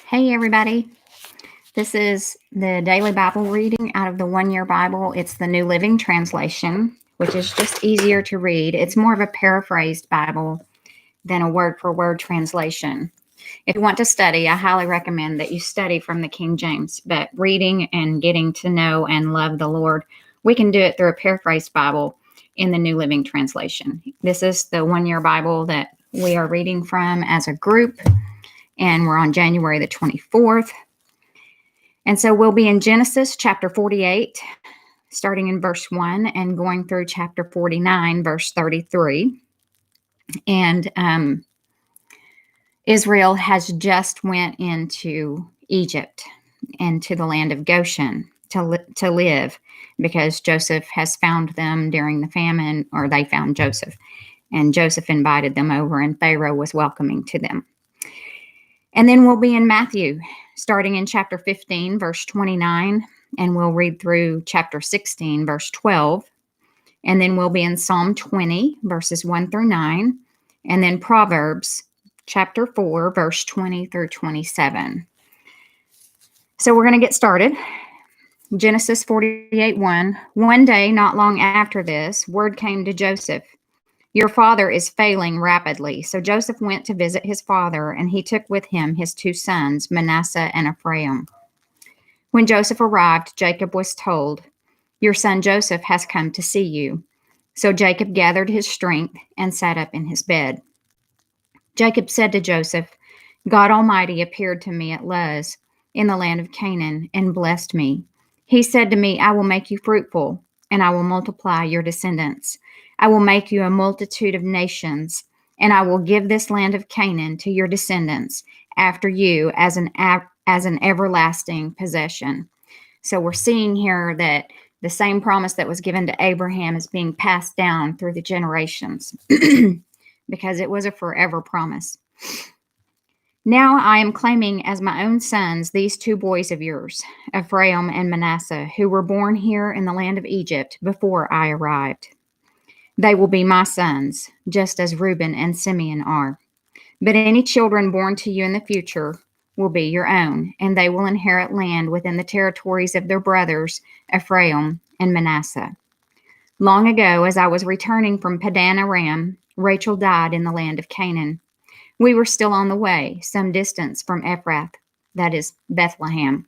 Hey, everybody. This is the daily Bible reading out of the One Year Bible. It's the New Living Translation, which is just easier to read. It's more of a paraphrased Bible than a word for word translation. If you want to study, I highly recommend that you study from the King James. But reading and getting to know and love the Lord, we can do it through a paraphrased Bible in the New Living Translation. This is the One Year Bible that we are reading from as a group, and we're on January the 24th. And so we'll be in Genesis chapter 48, starting in verse 1 and going through chapter 49, verse 33. And Israel has just went into Egypt and to the land of Goshen to live, because Joseph has found them during the famine, or they found Joseph. And Joseph invited them over, and Pharaoh was welcoming to them. And then we'll be in Matthew, starting in chapter 15, verse 29, and we'll read through chapter 16, verse 12. And then we'll be in Psalm 20, verses 1 through 9, and then Proverbs chapter 4, verse 20 through 27. So we're going to get started. Genesis 48:1. One day, not long after this, word came to Joseph, "Your father is failing rapidly." So Joseph went to visit his father, and he took with him his two sons, Manasseh and Ephraim. When Joseph arrived, Jacob was told, "Your son Joseph has come to see you." So Jacob gathered his strength and sat up in his bed. Jacob said to Joseph, "God Almighty appeared to me at Luz in the land of Canaan and blessed me. He said to me, 'I will make you fruitful, and I will multiply your descendants. I will make you a multitude of nations, and I will give this land of Canaan to your descendants after you as an everlasting possession.'" So we're seeing here that the same promise that was given to Abraham is being passed down through the generations because it was a forever promise. "Now I am claiming as my own sons these two boys of yours, Ephraim and Manasseh, who were born here in the land of Egypt before I arrived. They will be my sons, just as Reuben and Simeon are. But any children born to you in the future will be your own, and they will inherit land within the territories of their brothers, Ephraim and Manasseh. Long ago, as I was returning from Padan Aram, Rachel died in the land of Canaan. We were still on the way, some distance from Ephrath, that is Bethlehem.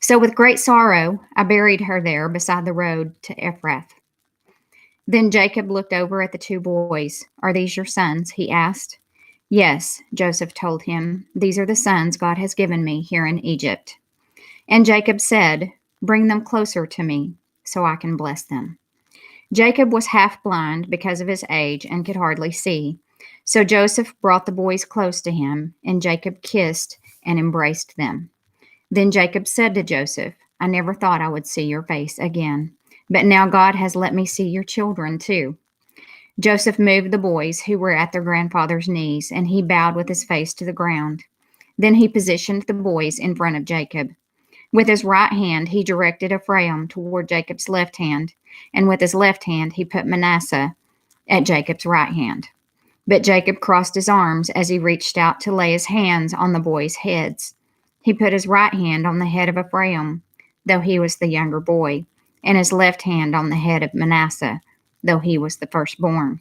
So with great sorrow, I buried her there beside the road to Ephrath." Then Jacob looked over at the two boys. "Are these your sons?" he asked. "Yes," Joseph told him. "These are the sons God has given me here in Egypt." And Jacob said, "Bring them closer to me so I can bless them." Jacob was half blind because of his age and could hardly see. So Joseph brought the boys close to him, and Jacob kissed and embraced them. Then Jacob said to Joseph, "I never thought I would see your face again, but now God has let me see your children too." Joseph moved the boys who were at their grandfather's knees, and he bowed with his face to the ground. Then he positioned the boys in front of Jacob. With his right hand, he directed Ephraim toward Jacob's left hand, and with his left hand, he put Manasseh at Jacob's right hand. But Jacob crossed his arms as he reached out to lay his hands on the boys' heads. He put his right hand on the head of Ephraim, though he was the younger boy, and his left hand on the head of Manasseh, though he was the firstborn.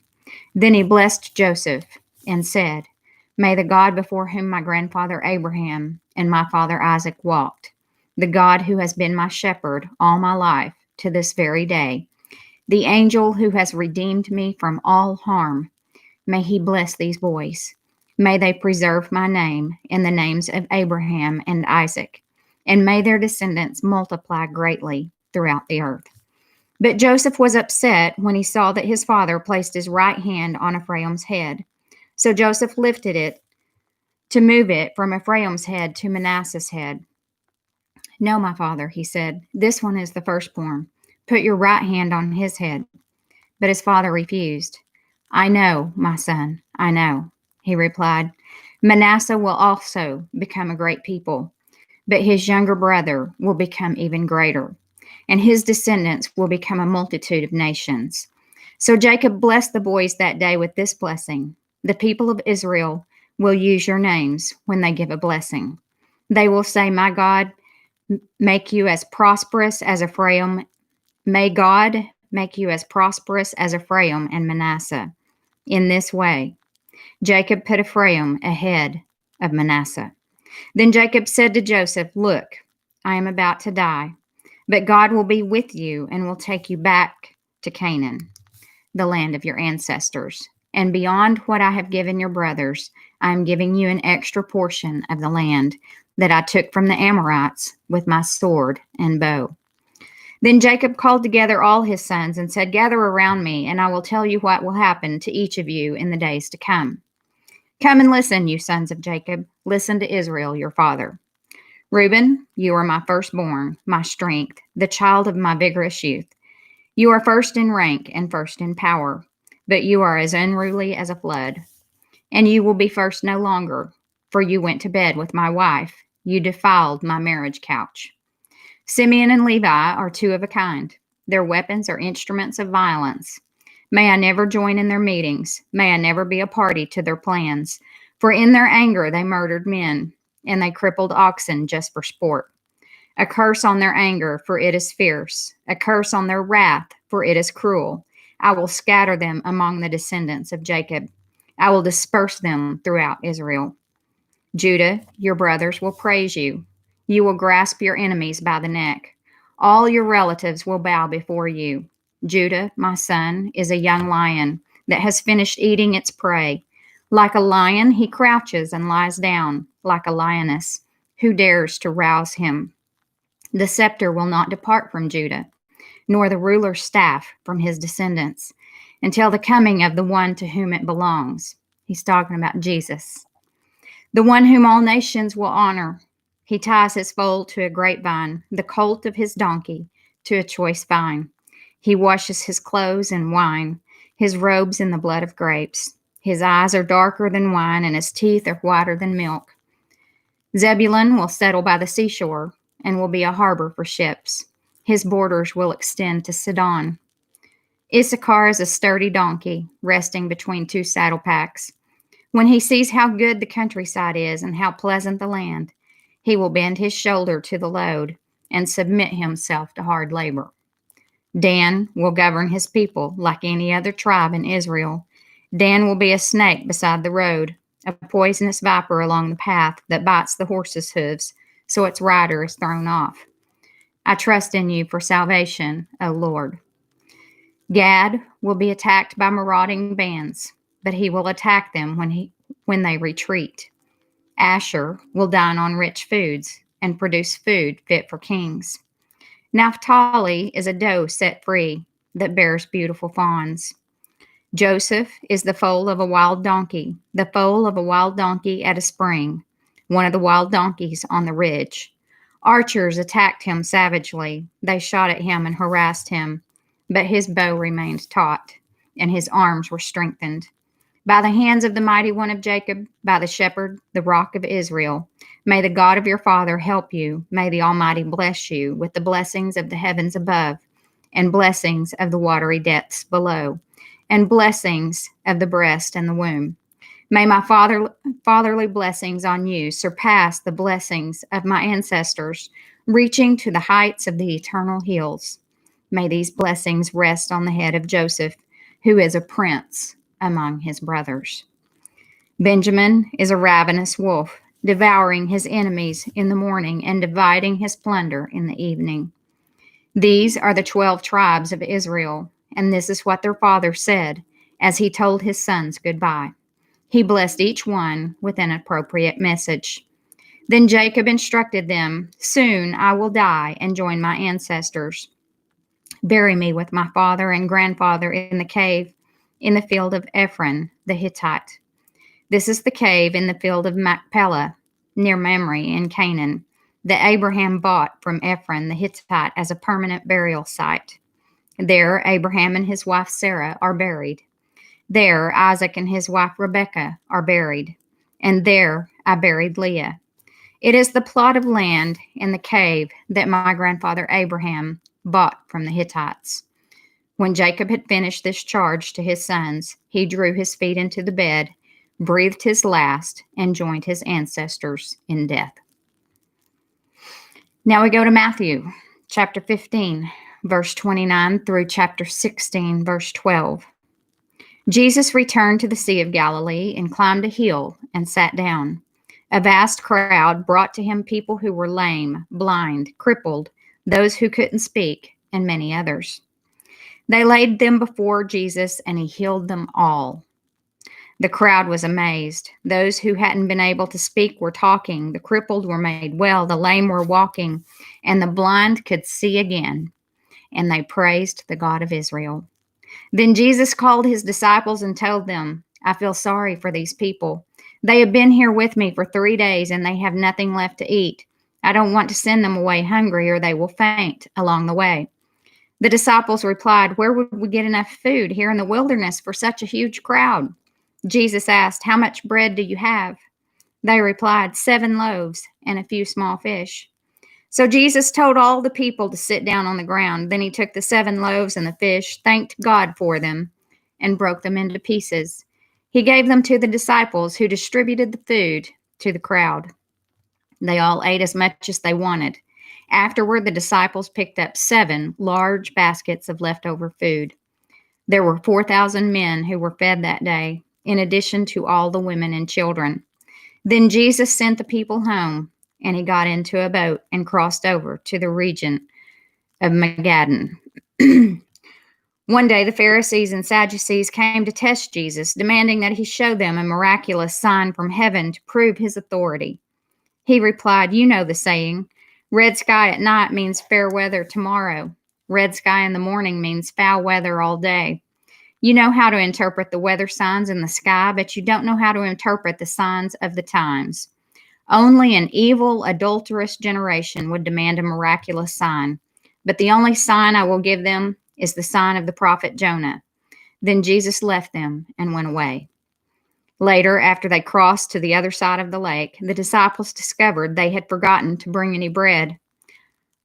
Then he blessed Joseph and said, "May the God before whom my grandfather Abraham and my father Isaac walked, the God who has been my shepherd all my life to this very day, the angel who has redeemed me from all harm, may he bless these boys. May they preserve my name and the names of Abraham and Isaac, and may their descendants multiply greatly throughout the earth." But Joseph was upset when he saw that his father placed his right hand on Ephraim's head. So Joseph lifted it to move it from Ephraim's head to Manasseh's head. "No, my father," he said, "this one is the firstborn. Put your right hand on his head." But his father refused. "I know, my son, I know," he replied. "Manasseh will also become a great people, but his younger brother will become even greater, and his descendants will become a multitude of nations." So Jacob blessed the boys that day with this blessing: "The people of Israel will use your names when they give a blessing. They will say, My God, make you as prosperous as Ephraim. May God make you as prosperous as Ephraim and Manasseh. In this way, Jacob put Ephraim ahead of Manasseh. Then Jacob said to Joseph, Look, I am about to die, but God will be with you and will take you back to Canaan, the land of your ancestors. And beyond what I have given your brothers, I am giving you an extra portion of the land that I took from the Amorites with my sword and bow. Then Jacob called together all his sons and said, Gather around me, and I will tell you what will happen to each of you in the days to come. Come and listen, you sons of Jacob. Listen to Israel, your father. Reuben, you are my firstborn, my strength, the child of my vigorous youth. You are first in rank and first in power, but you are as unruly as a flood. And you will be first no longer, for you went to bed with my wife. You defiled my marriage couch. Simeon and Levi are two of a kind. Their weapons are instruments of violence. May I never join in their meetings. May I never be a party to their plans. For in their anger they murdered men, and they crippled oxen just for sport. A curse on their anger, for it is fierce. A curse on their wrath, for it is cruel. I will scatter them among the descendants of Jacob. I will disperse them throughout Israel. Judah, your brothers will praise you. You will grasp your enemies by the neck. All your relatives will bow before you. Judah, my son, is a young lion that has finished eating its prey. Like a lion, he crouches and lies down, like a lioness. Who dares to rouse him? The scepter will not depart from Judah, nor the ruler's staff from his descendants, until the coming of the one to whom it belongs. He's talking about Jesus. The one whom all nations will honor. He ties his foal to a grapevine, the colt of his donkey to a choice vine. He washes his clothes in wine, his robes in the blood of grapes. His eyes are darker than wine, and his teeth are whiter than milk. Zebulun will settle by the seashore and will be a harbor for ships. His borders will extend to Sidon. Issachar is a sturdy donkey, resting between two saddle packs. When he sees how good the countryside is and how pleasant the land, he will bend his shoulder to the load and submit himself to hard labor. Dan will govern his people like any other tribe in Israel. Dan will be a snake beside the road, a poisonous viper along the path that bites the horse's hooves, so its rider is thrown off. I trust in you for salvation, O Lord. Gad will be attacked by marauding bands, but he will attack them when they retreat. Asher will dine on rich foods and produce food fit for kings. Naphtali is a doe set free that bears beautiful fawns. Joseph is the foal of a wild donkey, the foal of a wild donkey at a spring, one of the wild donkeys on the ridge. Archers attacked him savagely. They shot at him and harassed him, but his bow remained taut, and his arms were strengthened. By the hands of the mighty one of Jacob, by the shepherd, the rock of Israel, may the God of your father help you. May the Almighty bless you with the blessings of the heavens above, and blessings of the watery depths below, and blessings of the breast and the womb. May my fatherly blessings on you surpass the blessings of my ancestors, reaching to the heights of the eternal hills. May these blessings rest on the head of Joseph, who is a prince among his brothers. Benjamin is a ravenous wolf, devouring his enemies in the morning and dividing his plunder in the evening. These are the 12 tribes of Israel, and this is what their father said as he told his sons goodbye. He blessed each one with an appropriate message. Then Jacob instructed them, Soon I will die and join my ancestors. Bury me with my father and grandfather in the cave in the field of Ephron the Hittite. This is the cave in the field of Machpelah, near Mamre in Canaan, that Abraham bought from Ephron the Hittite as a permanent burial site. There Abraham and his wife Sarah are buried. There Isaac and his wife Rebekah are buried. And there I buried Leah. It is the plot of land in the cave that my grandfather Abraham bought from the Hittites. When Jacob had finished this charge to his sons, he drew his feet into the bed, breathed his last, and joined his ancestors in death. Now we go to Matthew chapter 15, verse 29 through chapter 16, verse 12. Jesus returned to the Sea of Galilee and climbed a hill and sat down. A vast crowd brought to him people who were lame, blind, crippled, those who couldn't speak, and many others. They laid them before Jesus, and he healed them all. The crowd was amazed. Those who hadn't been able to speak were talking. The crippled were made well. The lame were walking, and the blind could see again. And they praised the God of Israel. Then Jesus called his disciples and told them, I feel sorry for these people. They have been here with me for 3 days, and they have nothing left to eat. I don't want to send them away hungry, or they will faint along the way. The disciples replied, Where would we get enough food here in the wilderness for such a huge crowd? Jesus asked, How much bread do you have? They replied, 7 loaves and a few small fish. So Jesus told all the people to sit down on the ground. Then he took the 7 loaves and the fish, thanked God for them, and broke them into pieces. He gave them to the disciples, who distributed the food to the crowd. They all ate as much as they wanted. Afterward, the disciples picked up 7 large baskets of leftover food. There were 4,000 men who were fed that day, in addition to all the women and children. Then Jesus sent the people home, and he got into a boat and crossed over to the region of Magadan. One day, the Pharisees and Sadducees came to test Jesus, demanding that he show them a miraculous sign from heaven to prove his authority. He replied, You know the saying, red sky at night means fair weather tomorrow. Red sky in the morning means foul weather all day. You know how to interpret the weather signs in the sky, but you don't know how to interpret the signs of the times. Only an evil, adulterous generation would demand a miraculous sign, but the only sign I will give them is the sign of the prophet Jonah. Then Jesus left them and went away. Later, after they crossed to the other side of the lake, the disciples discovered they had forgotten to bring any bread.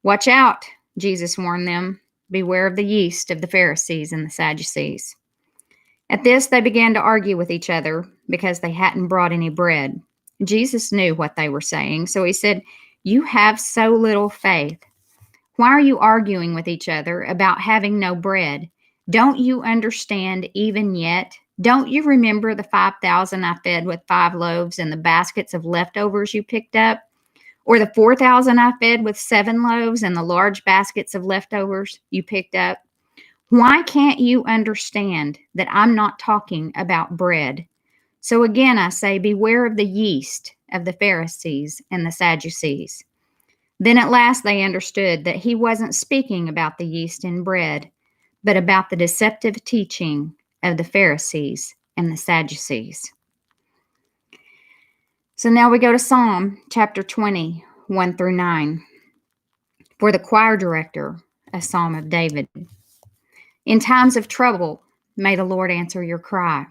Watch out, Jesus warned them. Beware of the yeast of the Pharisees and the Sadducees. At this, they began to argue with each other because they hadn't brought any bread. Jesus knew what they were saying, so he said, You have so little faith. Why are you arguing with each other about having no bread? Don't you understand even yet? Don't you remember the 5,000 I fed with 5 loaves and the baskets of leftovers you picked up? Or the 4,000 I fed with 7 loaves and the large baskets of leftovers you picked up? Why can't you understand that I'm not talking about bread? So again, I say, beware of the yeast of the Pharisees and the Sadducees. Then at last they understood that he wasn't speaking about the yeast in bread, but about the deceptive teaching of the Pharisees and the Sadducees. So now we go to Psalm chapter 20, 1 through 9. For the choir director, a psalm of David. In times of trouble, may the Lord answer your cry.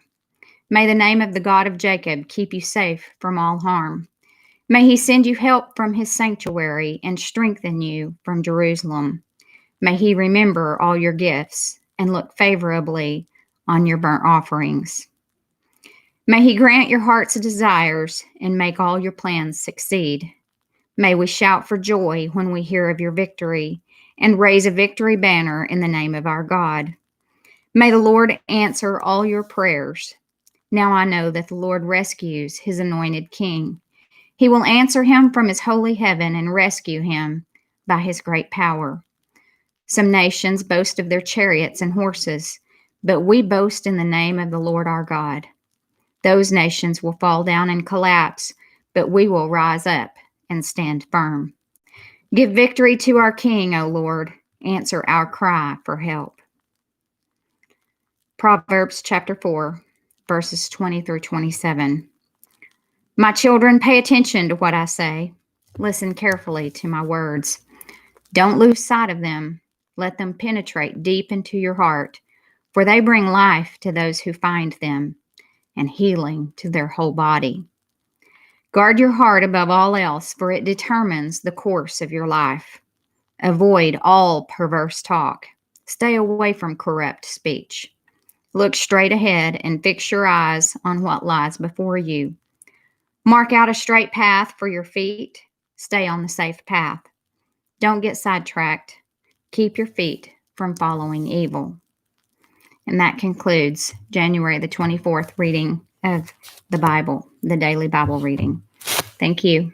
May the name of the God of Jacob keep you safe from all harm. May he send you help from his sanctuary and strengthen you from Jerusalem. May he remember all your gifts and look favorably on your burnt offerings. May he grant your heart's desires and make all your plans succeed. May we shout for joy when we hear of your victory and raise a victory banner in the name of our God. May the Lord answer all your prayers. Now I know that the Lord rescues his anointed king. He will answer him from his holy heaven and rescue him by his great power. Some nations boast of their chariots and horses, but we boast in the name of the Lord our God. Those nations will fall down and collapse, but we will rise up and stand firm. Give victory to our King, O Lord. Answer our cry for help. Proverbs chapter 4, verses 20 through 27. My children, pay attention to what I say. Listen carefully to my words. Don't lose sight of them. Let them penetrate deep into your heart, for they bring life to those who find them and healing to their whole body. Guard your heart above all else, for it determines the course of your life. Avoid all perverse talk. Stay away from corrupt speech. Look straight ahead and fix your eyes on what lies before you. Mark out a straight path for your feet. Stay on the safe path. Don't get sidetracked. Keep your feet from following evil. And that concludes January the 24th reading of the Bible, the daily Bible reading. Thank you.